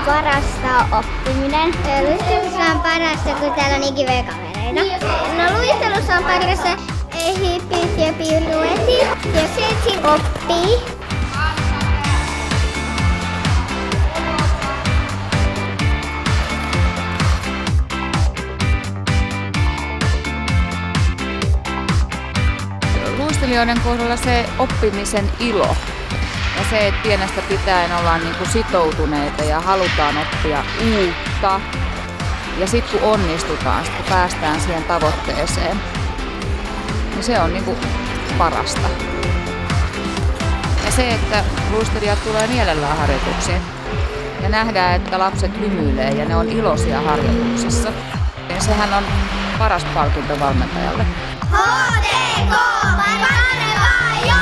parasta oppiminen. Luistelussa on parasta, kun täällä on ikiviä kavereita. No luistelussa on parasta hippit ja piruetit. Ja se oppii. Luistelijoiden kohdalla se oppimisen ilo ja se, että pienestä pitäen ollaan niinku sitoutuneita ja halutaan oppia uutta. Ja sitten kun onnistutaan, kun päästään siihen tavoitteeseen, niin se on niinku parasta. Ja se, että luistelijat tulee mielellään harjoituksiin ja nähdään, että lapset hymyilee ja ne on iloisia harjoituksissa. Ja sehän on paras palkinto valmentajalle. HTK! Parane joo!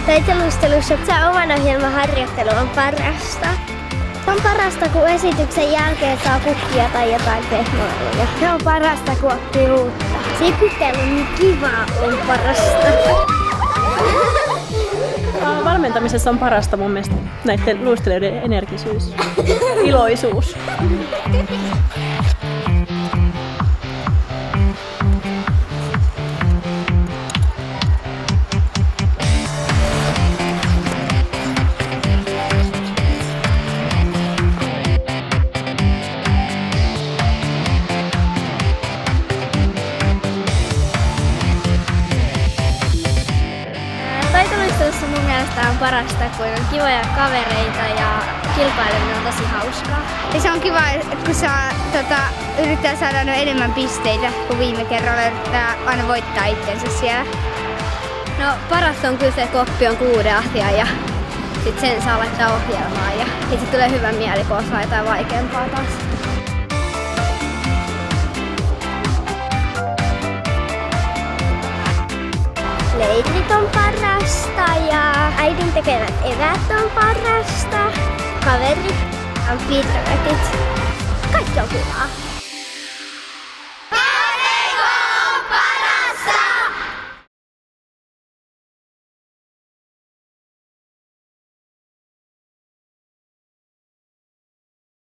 Taitoluistelussa oman ohjelman harjoittelu on parasta. On parasta, kun esityksen jälkeen saa kukkia tai jotain pehmoiluja. Se on parasta, kun oppii uutta. Sipitellä on niin kivaa, on parasta. Valmentamisessa on parasta mun mielestä näiden luistelijoiden energisyys, iloisuus. Taitoluistelussa mun mielestä on parasta, kun on kivoja kavereita ja kilpaileminen on tosi hauskaa. Ja se on kiva, kun saa yrittää saada enemmän pisteitä kuin viime kerralla, yrittää aina voittaa itsensä siellä. No parasta on kyllä se, kun oppi on uuden asian ja sit sen saa laittaa ohjelmaan ja sit tulee hyvä mieli, kun osaa jotain vaikeampaa taas. Leirit on parasta ja äidin tekemät eväät on parasta. Kaverit on piirretit. Kaikki on kivaa.